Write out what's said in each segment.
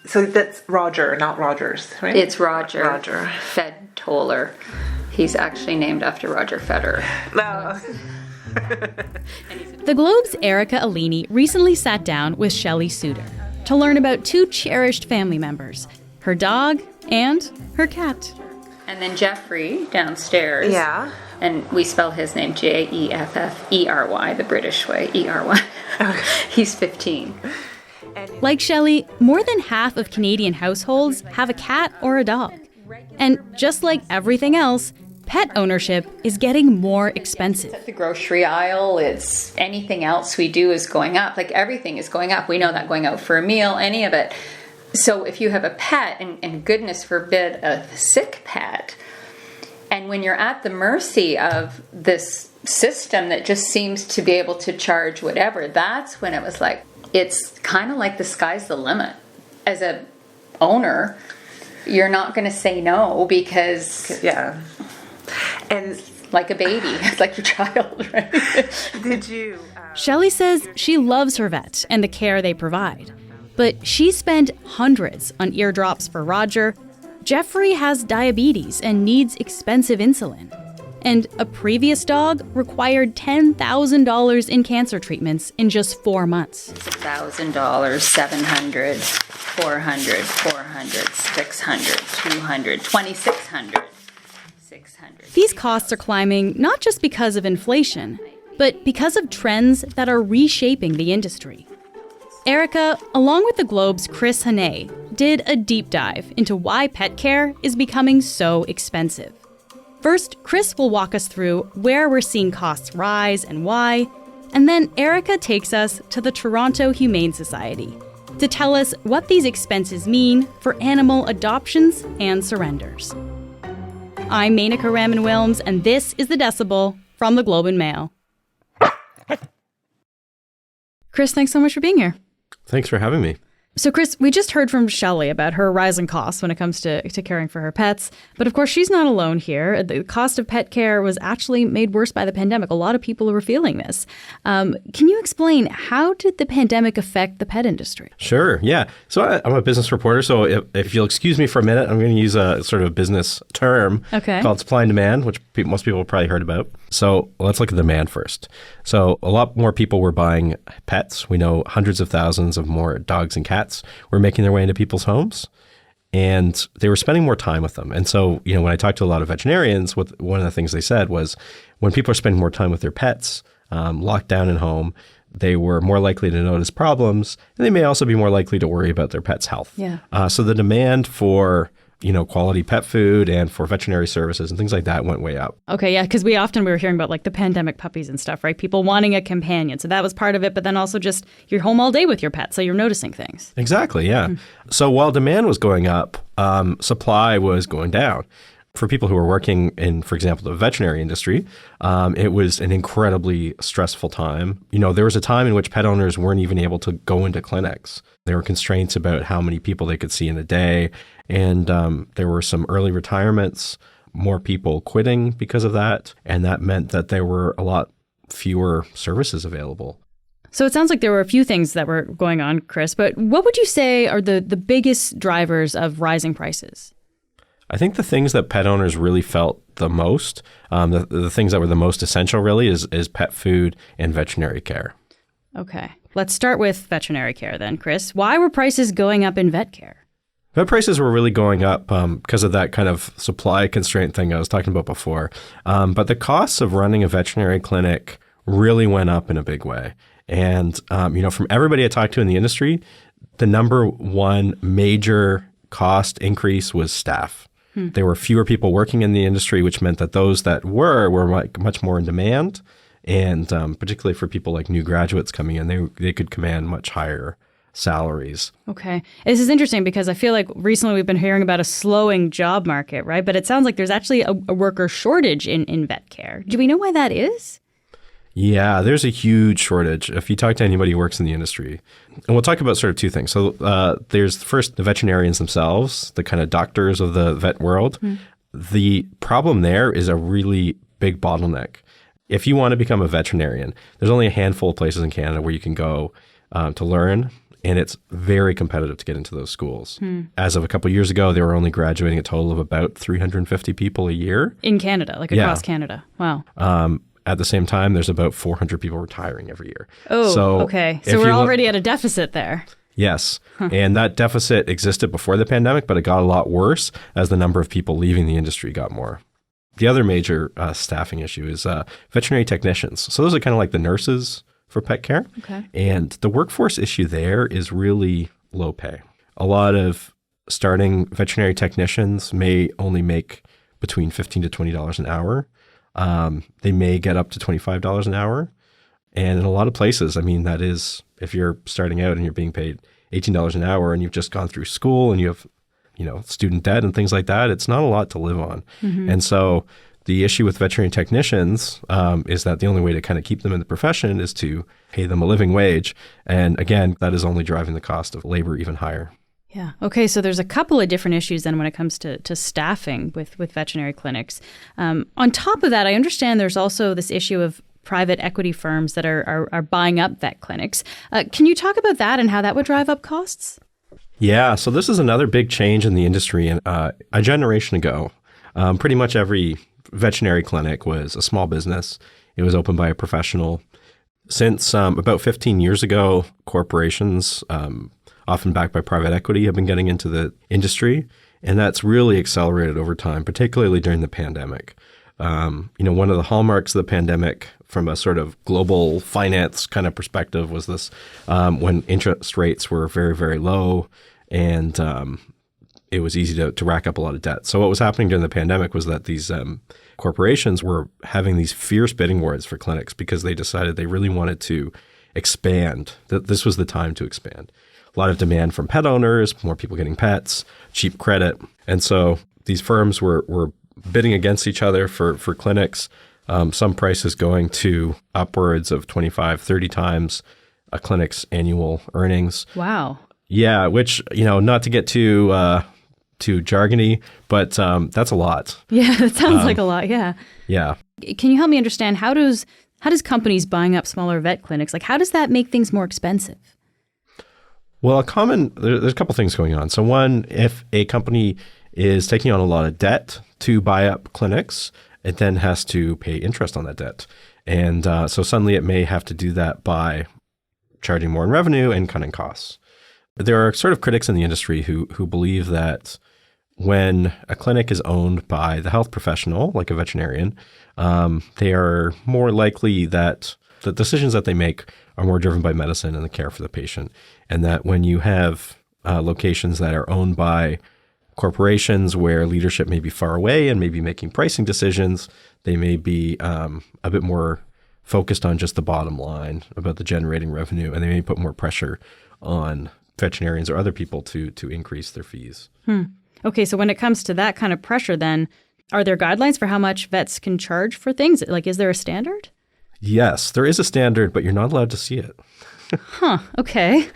So that's Roger, not Rogers, right? It's Roger. Roger. Fed Toller. He's actually named after Roger Federer. No. The Globe's Erica Alini recently sat down with Shelley Suter to learn about two cherished family members, her dog and her cat. And then Jeffrey downstairs. Yeah. And we spell his name Jefffery, the British way, ERY. Okay. He's 15. Like Shelley, more than half of Canadian households have a cat or a dog. And just like everything else, pet ownership is getting more expensive. At the grocery aisle, it's anything else we do is going up. Like everything is going up. We know that going out for a meal, any of it. So if you have a pet, and goodness forbid a sick pet, and when you're at the mercy of this system that just seems to be able to charge whatever, that's when it was like, it's kind of like the sky's the limit. As a owner, you're not going to say no because... Yeah. And like a baby. It's like your child, right? did you... Shelley says she loves her vet and the care they provide. But she spent hundreds on eardrops for Roger. Jeffrey has diabetes and needs expensive insulin. And a previous dog required $10,000 in cancer treatments in just 4 months. $1,000, $700, $400, $400, $600, $200, $2,600, $600. These costs are climbing not just because of inflation, but because of trends that are reshaping the industry. Erica, along with the Globe's Chris Hannay, did a deep dive into why pet care is becoming so expensive. First, Chris will walk us through where we're seeing costs rise and why, and then Erica takes us to the Toronto Humane Society to tell us what these expenses mean for animal adoptions and surrenders. I'm Menaka Raman-Wilms, and this is The Decibel from the Globe and Mail. Chris, thanks so much for being here. Thanks for having me. So, Chris, we just heard from Shelley about her rising costs when it comes to caring for her pets. But of course, she's not alone here. The cost of pet care was actually made worse by the pandemic. A lot of people were feeling this. Can you explain, how did the pandemic affect the pet industry? Sure, yeah. So I'm a business reporter, so if you'll excuse me for a minute, I'm going to use a sort of business term called supply and demand, which most people have probably heard about. So let's look at demand first. So a lot more people were buying pets. We know hundreds of thousands of more dogs and cats were making their way into people's homes, and they were spending more time with them. And so, when I talked to a lot of veterinarians, one of the things they said was when people are spending more time with their pets, locked down in home, they were more likely to notice problems, and they may also be more likely to worry about their pet's health. Yeah. So the demand for quality pet food and for veterinary services and things like that went way up. Okay, yeah, because we were hearing about like the pandemic puppies and stuff, right? People wanting a companion. So that was part of it, but then also just you're home all day with your pet, so you're noticing things. Exactly, yeah. So while demand was going up, supply was going down. For people who were working in, for example, the veterinary industry, it was an incredibly stressful time. There was a time in which pet owners weren't even able to go into clinics. There were constraints about how many people they could see in a day. And there were some early retirements, more people quitting because of that. And that meant that there were a lot fewer services available. So it sounds like there were a few things that were going on, Chris, but what would you say are the biggest drivers of rising prices? I think the things that pet owners really felt the most, the things that were the most essential really is pet food and veterinary care. Okay. Let's start with veterinary care then, Chris. Why were prices going up in vet care? Vet prices were really going up because of that kind of supply constraint thing I was talking about before. But the costs of running a veterinary clinic really went up in a big way. And, from everybody I talked to in the industry, the number one major cost increase was staff. There were fewer people working in the industry, which meant that those that were much more in demand. And particularly for people like new graduates coming in, they could command much higher salaries. Okay. This is interesting because I feel like recently we've been hearing about a slowing job market, right? But it sounds like there's actually a worker shortage in vet care. Do we know why that is? Yeah, there's a huge shortage if you talk to anybody who works in the industry. And we'll talk about sort of two things. So there's first the veterinarians themselves, the kind of doctors of the vet world. The problem there is a really big bottleneck. If you want to become a veterinarian, there's only a handful of places in Canada where you can go to learn. And it's very competitive to get into those schools. As of a couple of years ago, they were only graduating a total of about 350 people a year. In Canada, like across Canada. Wow. At the same time, there's about 400 people retiring every year. Oh, okay. So we're already at a deficit there. Yes. And that deficit existed before the pandemic, but it got a lot worse as the number of people leaving the industry got more. The other major staffing issue is veterinary technicians. So those are kind of like the nurses for pet care. Okay. And the workforce issue there is really low pay. A lot of starting veterinary technicians may only make between $15 to $20 an hour. They may get up to $25 an hour. And in a lot of places, I mean, that is, if you're starting out and you're being paid $18 an hour and you've just gone through school and you have, student debt and things like that, it's not a lot to live on. And so the issue with veterinary technicians is that the only way to kind of keep them in the profession is to pay them a living wage. And again, that is only driving the cost of labor even higher. Yeah. Okay. So there's a couple of different issues then when it comes to staffing with veterinary clinics. On top of that, I understand there's also this issue of private equity firms that are buying up vet clinics. Can you talk about that and how that would drive up costs? Yeah. So this is another big change in the industry. And a generation ago, pretty much every veterinary clinic was a small business. It was opened by a professional. Since about 15 years ago, corporations, often backed by private equity, have been getting into the industry. And that's really accelerated over time, particularly during the pandemic. One of the hallmarks of the pandemic from a sort of global finance kind of perspective was this when interest rates were very, very low and it was easy to rack up a lot of debt. So what was happening during the pandemic was that these corporations were having these fierce bidding wars for clinics because they decided they really wanted to expand, that this was the time to expand. A lot of demand from pet owners, more people getting pets, cheap credit. And so these firms were bidding against each other for clinics, some prices going to upwards of 25, 30 times a clinic's annual earnings. Wow. Yeah, which, not to get too jargony, but that's a lot. Yeah, that sounds like a lot, yeah. Yeah. Can you help me understand, how does companies buying up smaller vet clinics, how does that make things more expensive? Well, there's a couple things going on. So one, if a company is taking on a lot of debt to buy up clinics, it then has to pay interest on that debt. And so suddenly it may have to do that by charging more in revenue and cutting costs. There are sort of critics in the industry who believe that when a clinic is owned by the health professional, like a veterinarian, they are more likely that the decisions that they make are more driven by medicine and the care for the patient. And that when you have locations that are owned by corporations where leadership may be far away and may be making pricing decisions, they may be a bit more focused on just the bottom line about the generating revenue, and they may put more pressure on veterinarians or other people to increase their fees. Okay, so when it comes to that kind of pressure then, are there guidelines for how much vets can charge for things? Is there a standard? Yes, there is a standard, but you're not allowed to see it. Okay.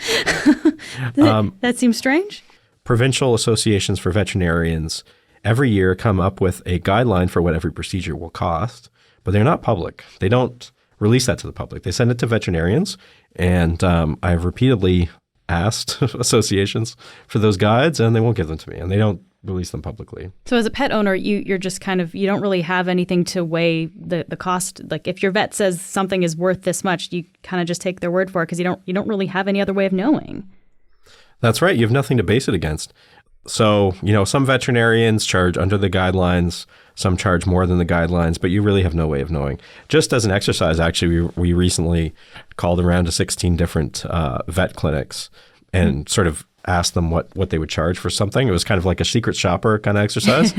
That seems strange. Provincial associations for veterinarians every year come up with a guideline for what every procedure will cost, but they're not public. They don't release that to the public. They send it to veterinarians, and I've repeatedly asked associations for those guides, and they won't give them to me, and they don't release them publicly. So as a pet owner, you're just you don't really have anything to weigh the cost. If your vet says something is worth this much, you kind of just take their word for it because you don't really have any other way of knowing. That's right. You have nothing to base it against. So, some veterinarians charge under the guidelines, some charge more than the guidelines, but you really have no way of knowing. Just as an exercise, actually, we recently called around to 16 different vet clinics and sort of asked them what they would charge for something. It was kind of like a secret shopper kind of exercise.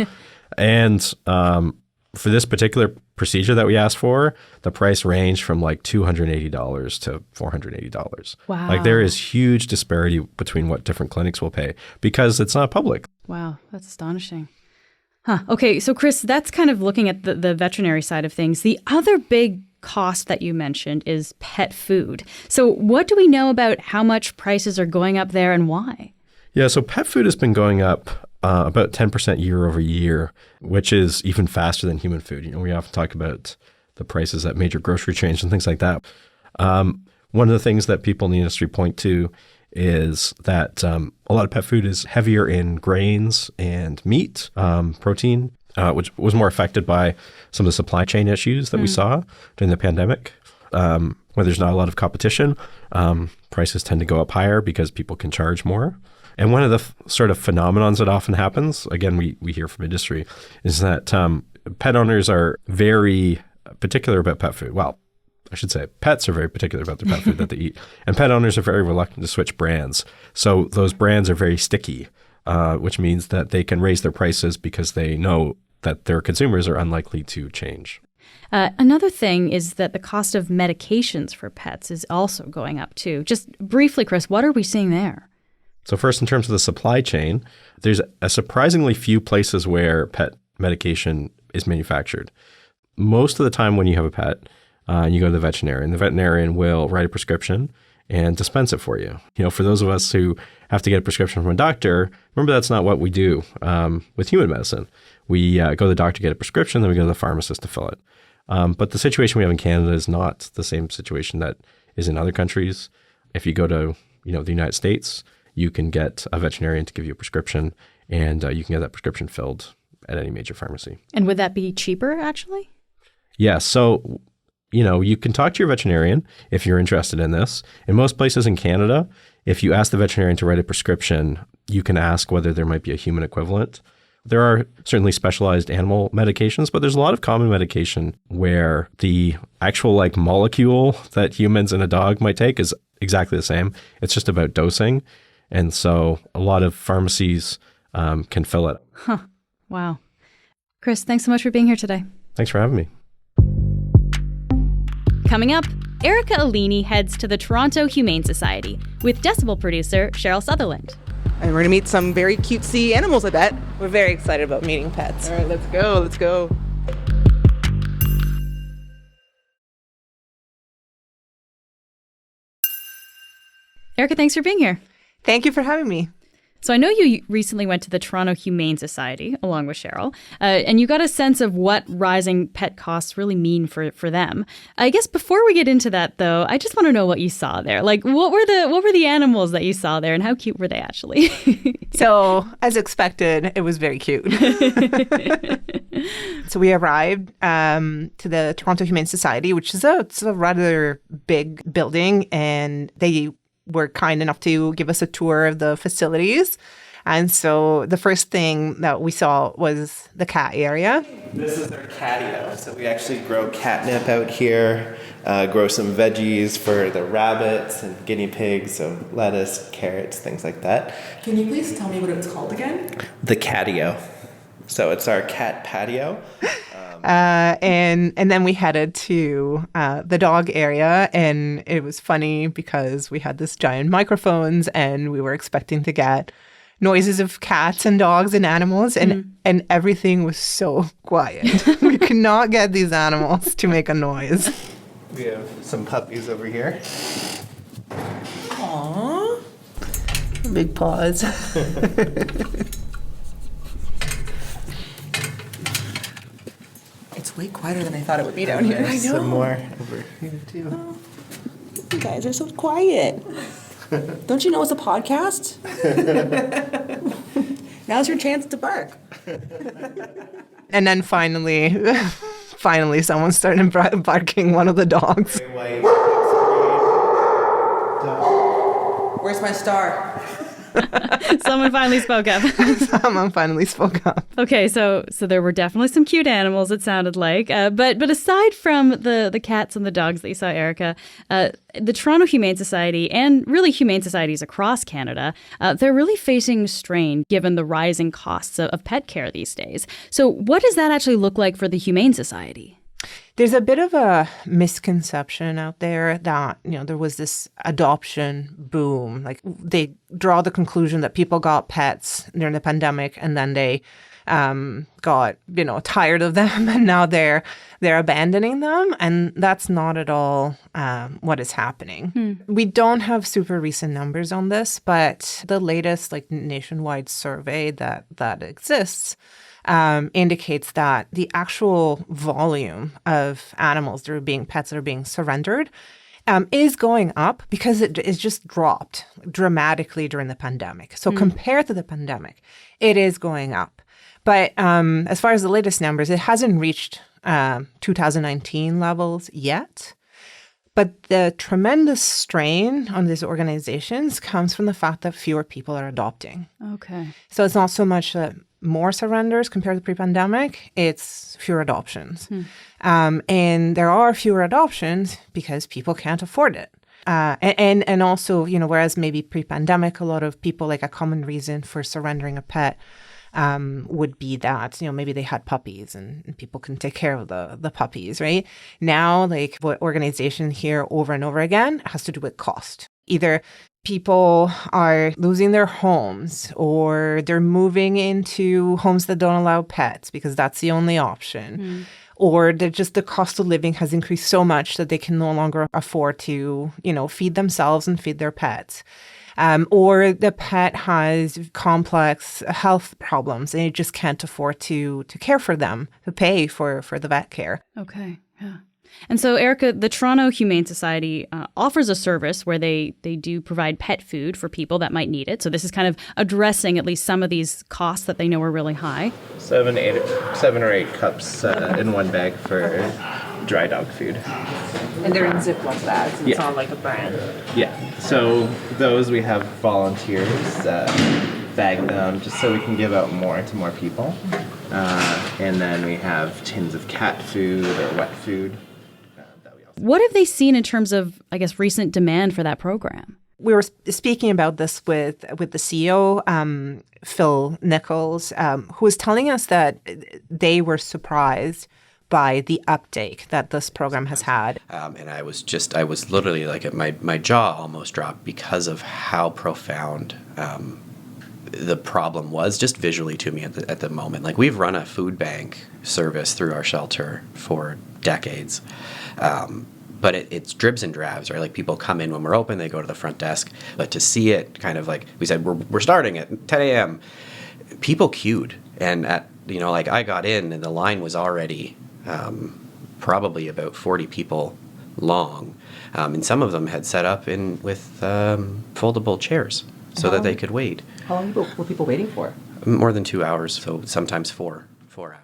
And for this particular procedure that we asked for, the price ranged from $280 to $480. Wow. There is huge disparity between what different clinics will pay because it's not public. Wow, that's astonishing. Okay, so Chris, that's kind of looking at the veterinary side of things. The other big cost that you mentioned is pet food. So what do we know about how much prices are going up there and why? Yeah, so pet food has been going up about 10% year over year, which is even faster than human food. We often talk about the prices at major grocery chains and things like that. One of the things that people in the industry point to is that a lot of pet food is heavier in grains and meat, protein, which was more affected by some of the supply chain issues that we saw during the pandemic. Where there's not a lot of competition, prices tend to go up higher because people can charge more. And one of the sort of phenomenons that often happens, again, we hear from industry, is that pet owners are very particular about pet food. Well, I should say pets are very particular about their pet food that they eat. And pet owners are very reluctant to switch brands. So those brands are very sticky, which means that they can raise their prices because they know that their consumers are unlikely to change. Another thing is that the cost of medications for pets is also going up too. Just briefly, Chris, what are we seeing there? So first, in terms of the supply chain, there's a surprisingly few places where pet medication is manufactured. Most of the time when you have a pet, and you go to the veterinarian will write a prescription and dispense it for you. You know, for those of us who have to get a prescription from a doctor, remember that's not what we do with human medicine. We go to the doctor to get a prescription, then we go to the pharmacist to fill it. But the situation we have in Canada is not the same situation that is in other countries. If you go to, the United States, you can get a veterinarian to give you a prescription, and you can get that prescription filled at any major pharmacy. And would that be cheaper, actually? Yeah. So, you can talk to your veterinarian if you're interested in this. In most places in Canada, if you ask the veterinarian to write a prescription, you can ask whether there might be a human equivalent. There are certainly specialized animal medications, but there's a lot of common medication where the actual molecule that humans and a dog might take is exactly the same. It's just about dosing. And so a lot of pharmacies can fill it. Huh. Wow. Chris, thanks so much for being here today. Thanks for having me. Coming up, Erica Alini heads to the Toronto Humane Society with Decibel producer Cheryl Sutherland. And we're going to meet some very cutesy animals, I bet. We're very excited about meeting pets. All right, let's go. Let's go. Erica, thanks for being here. Thank you for having me. So I know you recently went to the Toronto Humane Society, along with Cheryl, and you got a sense of what rising pet costs really mean for them. I guess before we get into that, though, I just want to know what you saw there. What were the animals that you saw there, and how cute were they actually? So, as expected, it was very cute. So we arrived to the Toronto Humane Society, which is a rather big building, and they were kind enough to give us a tour of the facilities. And so the first thing that we saw was the cat area. This is our catio. So we actually grow catnip out here, grow some veggies for the rabbits and guinea pigs, so lettuce, carrots, things like that. Can you please tell me what it's called again? The catio. So it's our cat patio. And then we headed to the dog area, and it was funny because we had this giant microphones, and we were expecting to get noises of cats and dogs and animals, and everything was so quiet. We could not get these animals to make a noise. We have some puppies over here. Aww. Big paws. It's way quieter than I thought it would be down here. There's some more over here too. Oh, you guys are so quiet. Don't you know it's a podcast? Now's your chance to bark. And then finally someone started barking one of the dogs. Where's my star? Someone finally spoke up. Someone finally spoke up. Okay, so there were definitely some cute animals, it sounded like. But aside from the cats and the dogs that you saw, Erica, the Toronto Humane Society and really humane societies across Canada, they're really facing strain given the rising costs of pet care these days. So what does that actually look like for the Humane Society? There's a bit of a misconception out there that, there was this adoption boom. Like they draw the conclusion that people got pets during the pandemic and then they got, tired of them and now they're abandoning them. And that's not at all what is happening. We don't have super recent numbers on this, but the latest nationwide survey that exists indicates that the actual volume of animals pets that are being surrendered, is going up because it is just dropped dramatically during the pandemic. So compared to the pandemic, it is going up. But as far as the latest numbers, it hasn't reached 2019 levels yet. But the tremendous strain on these organizations comes from the fact that fewer people are adopting. Okay. So it's not so much more surrenders compared to pre-pandemic, it's fewer adoptions. And there are fewer adoptions because people can't afford it. And also, whereas maybe pre-pandemic, a lot of people, like a common reason for surrendering a pet would be that, maybe they had puppies and people can take care of the puppies, right? Now, like what organization hear over and over again has to do with cost. Either people are losing their homes or they're moving into homes that don't allow pets because that's the only option. Or the cost of living has increased so much that they can no longer afford to, feed themselves and feed their pets. Or the pet has complex health problems and it just can't afford to care for them, to pay for the vet care. Okay, yeah. And so, Erica, the Toronto Humane Society offers a service where they do provide pet food for people that might need it. So this is kind of addressing at least some of these costs that they know are really high. 7 or 8 cups in one bag for dry dog food. And they're in Ziploc bags. It's not like a brand. Yeah. So those we have volunteers bag them just so we can give out more to more people. And then we have tins of cat food or wet food. What have they seen in terms of, I guess, recent demand for that program? We were speaking about this with the CEO, Phil Nichols, who was telling us that they were surprised by the uptake that this program has had. And I was literally like, my jaw almost dropped because of how profound the problem was just visually to me at the moment. Like, we've run a food bank service through our shelter for decades. But it's dribs and drabs, right? Like, people come in when we're open, they go to the front desk. But to see it kind of like, we said, we're starting at 10 a.m., people queued. And I got in and the line was already probably about 40 people long. And some of them had set up with foldable chairs so that they could wait. How long were people waiting for? More than 2 hours, so sometimes 4 hours.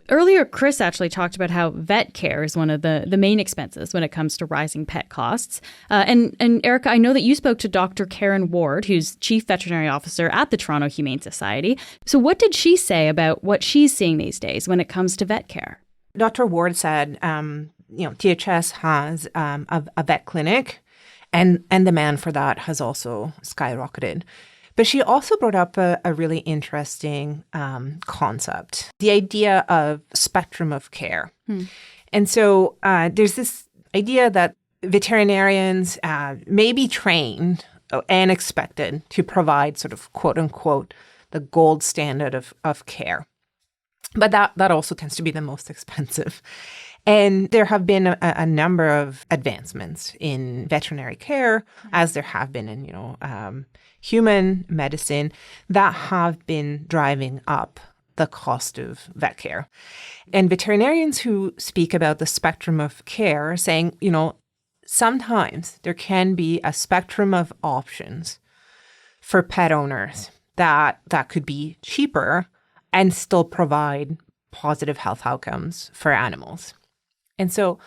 Earlier, Chris actually talked about how vet care is one of the main expenses when it comes to rising pet costs. And Erica, I know that you spoke to Dr. Karen Ward, who's Chief Veterinary Officer at the Toronto Humane Society. So what did she say about what she's seeing these days when it comes to vet care? Dr. Ward said, THS has a vet clinic, and demand for that has also skyrocketed. But she also brought up a really interesting concept, the idea of spectrum of care. And so there's this idea that veterinarians may be trained and expected to provide sort of, quote unquote, the gold standard of care. But that also tends to be the most expensive. And there have been a number of advancements in veterinary care, as there have been in, human medicine, that have been driving up the cost of vet care. And veterinarians who speak about the spectrum of care are saying, sometimes there can be a spectrum of options for pet owners that could be cheaper and still provide positive health outcomes for animals. And so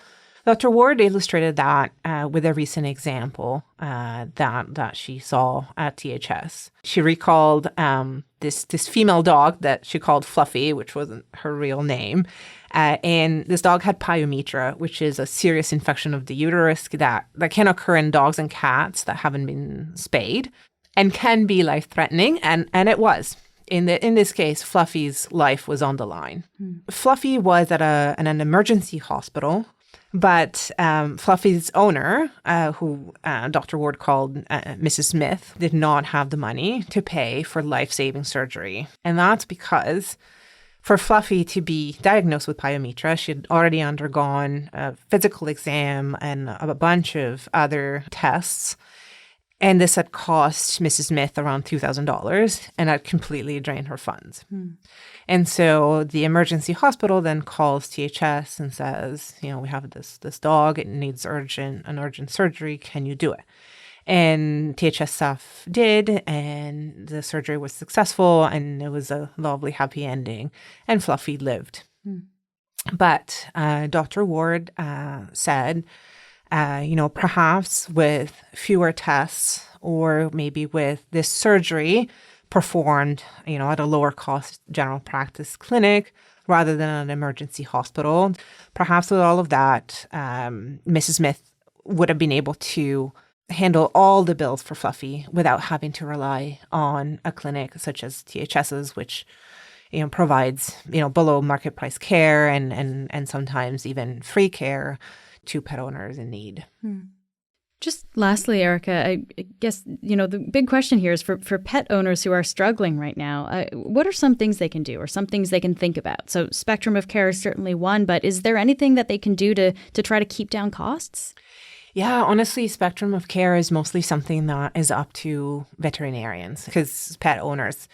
Dr. Ward illustrated that with a recent example that she saw at THS. She recalled this female dog that she called Fluffy, which wasn't her real name. And this dog had pyometra, which is a serious infection of the uterus that can occur in dogs and cats that haven't been spayed and can be life-threatening, and it was. In this case, Fluffy's life was on the line. Fluffy was at an emergency hospital, but Fluffy's owner, who Dr. Ward called Mrs. Smith, did not have the money to pay for life-saving surgery. And that's because for Fluffy to be diagnosed with pyometra, she had already undergone a physical exam and a bunch of other tests. And this had cost Mrs. Smith around $2,000 and had completely drained her funds. And so the emergency hospital then calls THS and says, we have this dog. It needs an urgent surgery. Can you do it? And THS staff did, and the surgery was successful, and it was a lovely, happy ending, and Fluffy lived. But Dr. Ward said, perhaps with fewer tests or maybe with this surgery performed, at a lower cost general practice clinic rather than an emergency hospital, perhaps with all of that, Mrs. Smith would have been able to handle all the bills for Fluffy without having to rely on a clinic such as THS's, which provides below market price care and sometimes even free care to pet owners in need. Just lastly, Erica, I guess the big question here is for pet owners who are struggling right now. What are some things they can do, or some things they can think about? So spectrum of care is certainly one, but is there anything that they can do to try to keep down costs? Yeah, honestly, spectrum of care is mostly something that is up to veterinarians, because pet owners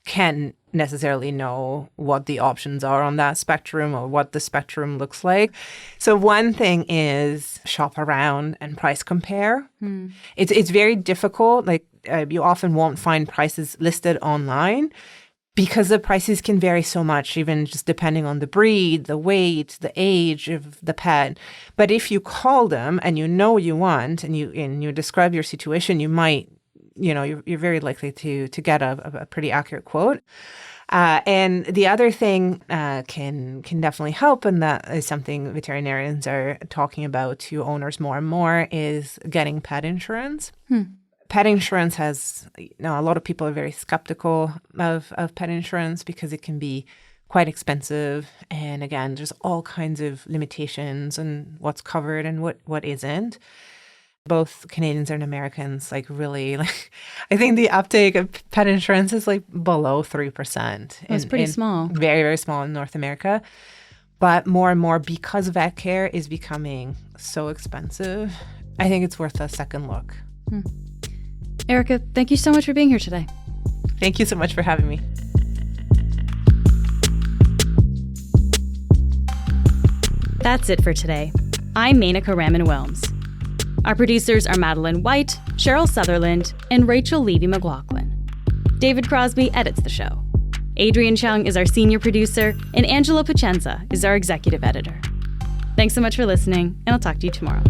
can't necessarily know what the options are on that spectrum or what the spectrum looks like. So one thing is shop around and price compare. It's very difficult. You often won't find prices listed online, because the prices can vary so much, even just depending on the breed, the weight, the age of the pet. But if you call them and you know what you want and you describe your situation, you might, you're very likely to get a pretty accurate quote. And the other thing can definitely help, and that is something veterinarians are talking about to owners more and more, is getting pet insurance. Pet insurance has, a lot of people are very skeptical of pet insurance because it can be quite expensive. And again, there's all kinds of limitations on what's covered and what isn't. Both Canadians and Americans really, I think the uptake of pet insurance is below 3%. It's pretty small. Very, very small in North America. But more and more, because vet care is becoming so expensive, I think it's worth a second look. Erica, thank you so much for being here today. Thank you so much for having me. That's it for today. I'm Menaka Raman-Wilms. Our producers are Madeline White, Cheryl Sutherland, and Rachel Levy-McLaughlin. David Crosby edits the show. Adrian Chung is our senior producer, and Angela Pacenza is our executive editor. Thanks so much for listening, and I'll talk to you tomorrow.